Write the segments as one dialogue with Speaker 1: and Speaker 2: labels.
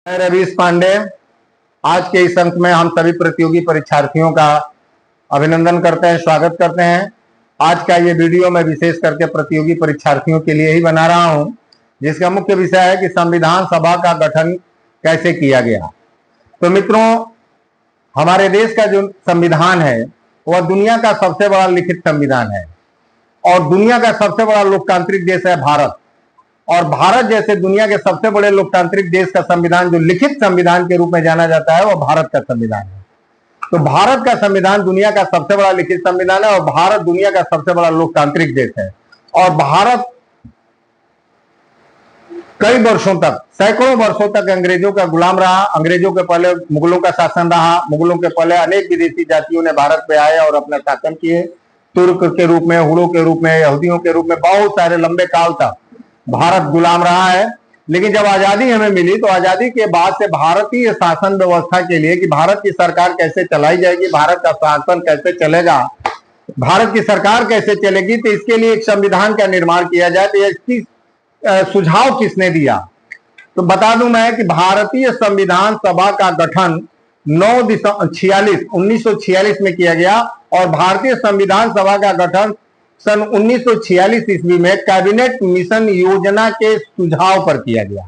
Speaker 1: मैं रवीश पांडे। आज के इस अंक में हम सभी प्रतियोगी परीक्षार्थियों का अभिनंदन करते हैं, स्वागत करते हैं। आज का ये वीडियो मैं विशेष करके प्रतियोगी परीक्षार्थियों के लिए ही बना रहा हूं, जिसका मुख्य विषय है कि संविधान सभा का गठन कैसे किया गया। तो मित्रों, हमारे देश का जो संविधान है वह दुनिया का सबसे बड़ा लिखित संविधान है और दुनिया का सबसे बड़ा लोकतांत्रिक देश है भारत। और भारत जैसे दुनिया के सबसे बड़े लोकतांत्रिक देश का संविधान जो लिखित संविधान के रूप में जाना जाता है वह भारत का संविधान है। तो भारत का संविधान दुनिया का सबसे बड़ा लिखित संविधान है और भारत दुनिया का सबसे बड़ा लोकतांत्रिक देश है। और भारत कई वर्षों तक, सैकड़ों वर्षों तक अंग्रेजों का गुलाम रहा। अंग्रेजों के पहले मुगलों का शासन रहा। मुगलों के पहले अनेक विदेशी जातियों ने भारत पे आए और अपना शासन किए। तुर्क के रूप में, हुड़ों के रूप में, यहूदियों के रूप में बहुत सारे लंबे काल तक भारत गुलाम रहा है। लेकिन जब आजादी हमें मिली तो आजादी के बाद से भारतीय शासन व्यवस्था के लिए कि भारत की सरकार कैसे चलाई जाएगी, भारत का शासन कैसे चलेगा, भारत की सरकार कैसे चलेगी, तो इसके लिए एक संविधान का निर्माण किया जाए। तो इसकी सुझाव किसने दिया? तो बता दूं मैं कि भारतीय संविधान सभा का गठन 9 दिसंबर 1946 में किया गया और भारतीय संविधान सभा का गठन सन 1946 ईस्वी में कैबिनेट मिशन योजना के सुझाव पर किया गया।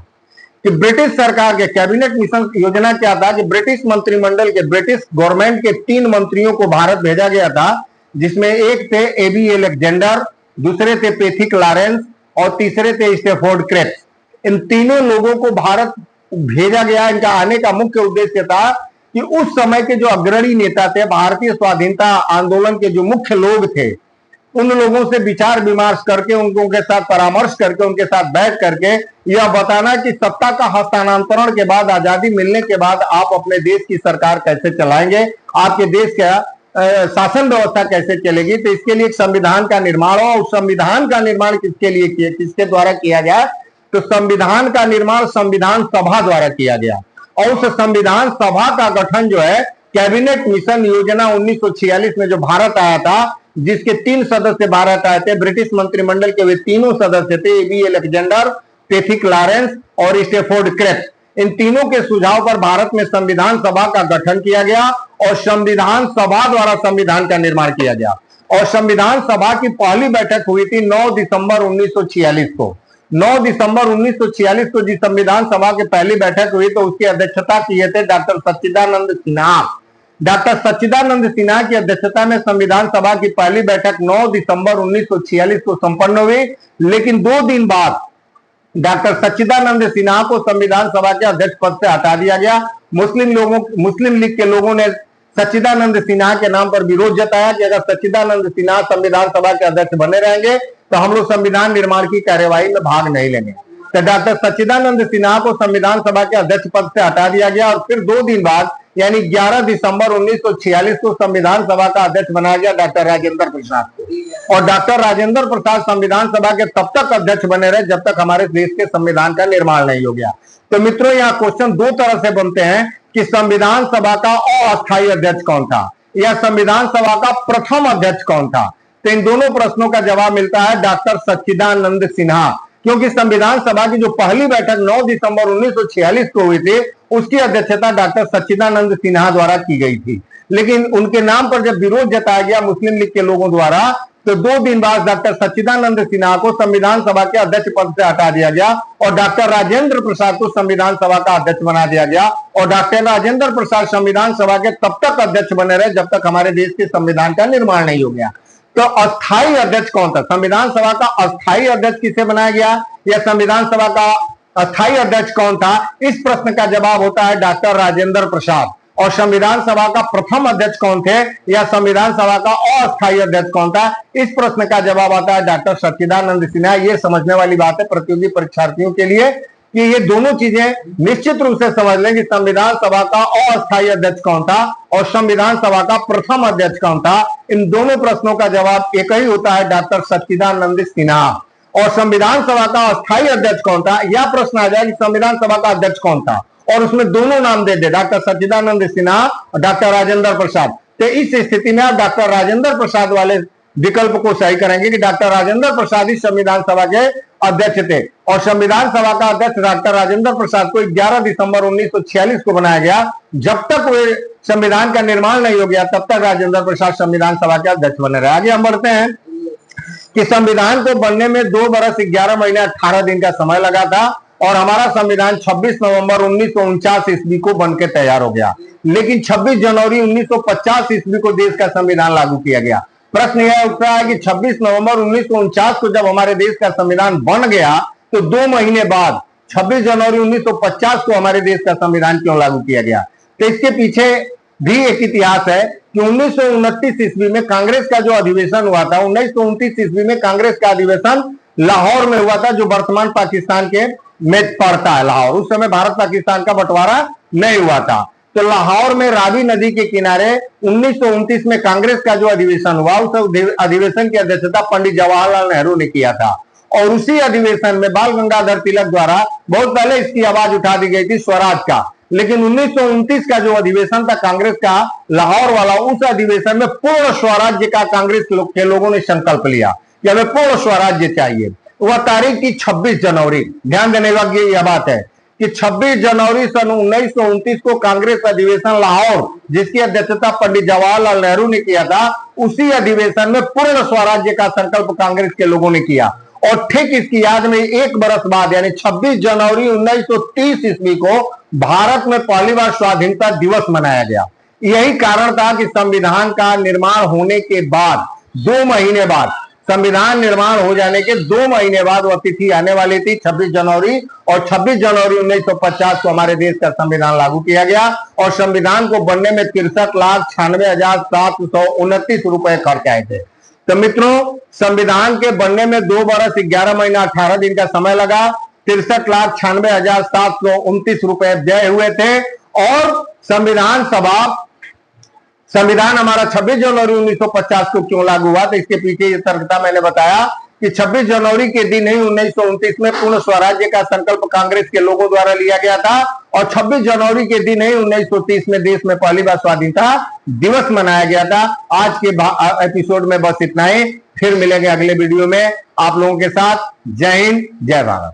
Speaker 1: कि ब्रिटिश सरकार के कैबिनेट मिशन योजना क्या था कि ब्रिटिश मंत्रिमंडल के, ब्रिटिश गवर्नमेंट के 3 मंत्रियों को भारत भेजा गया था, जिसमें एक थे एबी अलेक्जेंडर, दूसरे थे पैथिक लॉरेंस और तीसरे थे स्टैफोर्ड क्रेप्स। इन तीनों लोगों को भारत भेजा गया। इनका आने का मुख्य उद्देश्य था कि उस समय के जो अग्रणी नेता थे, भारतीय स्वाधीनता आंदोलन के जो मुख्य लोग थे, उन लोगों से विचार विमर्श करके, उनके साथ परामर्श करके, उनके साथ बैठ करके यह बताना कि सत्ता का हस्तांतरण के बाद, आजादी मिलने के बाद आप अपने देश की सरकार कैसे चलाएंगे, आपके देश का शासन व्यवस्था कैसे चलेगी। तो इसके लिए एक संविधान का निर्माण हो। और संविधान का निर्माण किसके लिए किया, किसके द्वारा किया गया? तो संविधान का निर्माण संविधान सभा द्वारा किया गया। और उस संविधान सभा का गठन जो है कैबिनेट मिशन योजना 1946 में जो भारत आया था, जिसके 3 सदस्य भारत आए थे, ब्रिटिश मंत्रिमंडल के वे तीनों सदस्य थे, एबी अलेक्जेंडर, पैथिक लॉरेंस और स्टैफोर्ड क्रेप्स। इन तीनों के सुझाव पर भारत में संविधान सभा का गठन किया गया और संविधान सभा द्वारा संविधान का निर्माण किया गया। और संविधान सभा की पहली बैठक हुई थी 9 दिसंबर 1946 को। 9 दिसंबर 1946 को जिस संविधान सभा की पहली बैठक हुई तो उसकी अध्यक्षता किए थे डॉक्टर सच्चिदानंद सिन्हा। डॉक्टर सच्चिदानंद सिन्हा की अध्यक्षता में संविधान सभा की पहली बैठक 9 दिसंबर 1946 को संपन्न हुई। लेकिन 2 दिन बाद डॉक्टर सच्चिदानंद सिन्हा को संविधान सभा के अध्यक्ष पद से हटा दिया गया। मुस्लिम लीग के लोगों ने सच्चिदानंद सिन्हा के नाम पर विरोध जताया कि अगर सच्चिदानंद सिन्हा संविधान सभा के अध्यक्ष बने रहेंगे तो हम लोग संविधान निर्माण की कार्यवाही में भाग नहीं लेंगे। तो डॉक्टर सच्चिदानंद सिन्हा को संविधान सभा के अध्यक्ष पद से हटा दिया गया और फिर 2 दिन बाद यानी 11 दिसंबर 1946 को संविधान सभा का अध्यक्ष बनाया गया डॉक्टर राजेंद्र प्रसाद को। और डॉक्टर राजेंद्र प्रसाद संविधान सभा के तब तक अध्यक्ष बने रहे जब तक हमारे देश के संविधान का निर्माण नहीं हो गया। तो मित्रों, यहाँ क्वेश्चन 2 तरह से बनते हैं कि संविधान सभा का अस्थायी अध्यक्ष कौन था या संविधान सभा का प्रथम अध्यक्ष कौन था। तो इन दोनों प्रश्नों का जवाब मिलता है डॉक्टर सच्चिदानंद सिन्हा, क्योंकि संविधान सभा की जो पहली बैठक 9 दिसंबर 1946 को हुई थी उसकी अध्यक्षता डॉक्टर सच्चिदानंद सिन्हा द्वारा की गई थी। लेकिन उनके नाम पर जब विरोध जताया गया मुस्लिम लीग के लोगों द्वारा तो 2 दिन बाद डॉक्टर सच्चिदानंद सिन्हा को संविधान सभा के अध्यक्ष पद से हटा दिया गया और डॉक्टर राजेंद्र प्रसाद को संविधान सभा का अध्यक्ष बना दिया गया। और डॉक्टर राजेंद्र प्रसाद संविधान सभा के तब तक अध्यक्ष बने रहे जब तक हमारे देश के संविधान का निर्माण नहीं हो गया। तो अस्थायी अध्यक्ष कौन था? संविधान सभा का अस्थायी अध्यक्ष किसे बनाया गया या संविधान सभा का अस्थायी अध्यक्ष कौन था? इस प्रश्न का जवाब होता है डॉक्टर राजेंद्र प्रसाद। और संविधान सभा का प्रथम अध्यक्ष कौन थे या संविधान सभा का अस्थायी अध्यक्ष कौन था? इस प्रश्न का जवाब आता है डॉक्टर सच्चिदानंद सिन्हा। ये समझने वाली बात है प्रतियोगी परीक्षार्थियों के लिए कि ये दोनों चीजें निश्चित रूप से समझ लें कि संविधान सभा का अस्थायी अध्यक्ष कौन था और संविधान सभा का प्रथम अध्यक्ष कौन था। इन दोनों प्रश्नों का जवाब एक ही होता है डॉक्टर सच्चिदानंद सिन्हा। और संविधान सभा का अस्थायी अध्यक्ष कौन था, यह प्रश्न आ जाए कि संविधान सभा का अध्यक्ष कौन था और उसमें दोनों नाम दे दे, डॉक्टर सच्चिदानंद सिन्हा और डॉक्टर राजेंद्र प्रसाद। तो इस स्थिति में आप डॉक्टर राजेंद्र प्रसाद वाले विकल्प को सही करेंगे कि डॉक्टर राजेंद्र प्रसाद ही संविधान सभा के अध्यक्ष थे और संविधान सभा का अध्यक्ष डॉक्टर राजेंद्र प्रसाद को 11 दिसंबर 1946 को बनाया गया। जब तक वे संविधान का निर्माण नहीं हो गया तब तक राजेंद्र प्रसाद संविधान सभा के अध्यक्ष बने रहे। आगे हम बढ़ते हैं कि संविधान को बनने में 2 बरस 11 महीने 18 दिन का समय लगा था और हमारा संविधान 26 नवंबर 1949 ईस्वी को बनकर तैयार हो गया, लेकिन 26 जनवरी 1950 ईस्वी को देश का संविधान लागू किया गया। प्रश्न यह उठता है कि 26 नवंबर 1949 को जब हमारे देश का संविधान बन गया तो 2 महीने बाद 26 जनवरी 1950 को हमारे देश का संविधान क्यों लागू किया गया? तो इसके पीछे भी एक इतिहास है कि 1929 ईस्वी में कांग्रेस का जो अधिवेशन हुआ था, 1929 ईस्वी में कांग्रेस का अधिवेशन लाहौर में हुआ था, जो वर्तमान पाकिस्तान के में पड़ता है लाहौर। उस समय भारत पाकिस्तान का बंटवारा नहीं हुआ था। तो लाहौर में रावी नदी के किनारे 1929 में कांग्रेस का जो अधिवेशन हुआ, उस अधिवेशन की अध्यक्षता पंडित जवाहरलाल नेहरू ने किया था और उसी अधिवेशन में बाल गंगाधर तिलक द्वारा बहुत पहले इसकी आवाज उठा दी गई थी स्वराज का, लेकिन 1929 का जो अधिवेशन था कांग्रेस का लाहौर वाला, उस अधिवेशन में पूर्ण स्वराज्य का कांग्रेस के लोगों ने संकल्प लिया कि हमें पूर्ण स्वराज्य चाहिए। वह तारीख थी 26 जनवरी। ध्यान देने योग्य यह बात है कि 26 जनवरी सन 1929 को कांग्रेस अधिवेशन लाहौर, जिसकी अध्यक्षता पंडित जवाहरलाल नेहरू ने किया था, उसी अधिवेशन में पूर्ण स्वराज्य का संकल्प कांग्रेस के लोगों ने किया और ठीक इसकी याद में 1 बरस बाद यानी 26 जनवरी 1930 ईस्वी को भारत में पहली बार स्वाधीनता दिवस मनाया गया। यही कारण था कि संविधान का निर्माण होने के बाद 2 महीने बाद, संविधान निर्माण हो जाने के 2 महीने बाद वह तिथि आने वाली थी 26 जनवरी, और 26 जनवरी 1950 को हमारे देश का संविधान लागू किया गया और संविधान को बनने में 63,96,729 रुपए खर्च आए थे। तो मित्रों, संविधान के बनने में 2 बरस 11 महीना 18 दिन का समय लगा, 63,96,729 रुपए व्यय हुए थे और संविधान हमारा 26 जनवरी 1950 को क्यों लागू हुआ? तो इसके पीछे ये तर्कता मैंने बताया कि 26 जनवरी के दिन ही 1929 में पूर्ण स्वराज्य का संकल्प कांग्रेस के लोगों द्वारा लिया गया था और 26 जनवरी के दिन ही 1930 में देश में पहली बार स्वाधीनता दिवस मनाया गया था। आज के एपिसोड में बस इतना ही, फिर मिलेंगे अगले वीडियो में आप लोगों के साथ। जय हिंद, जय भारत।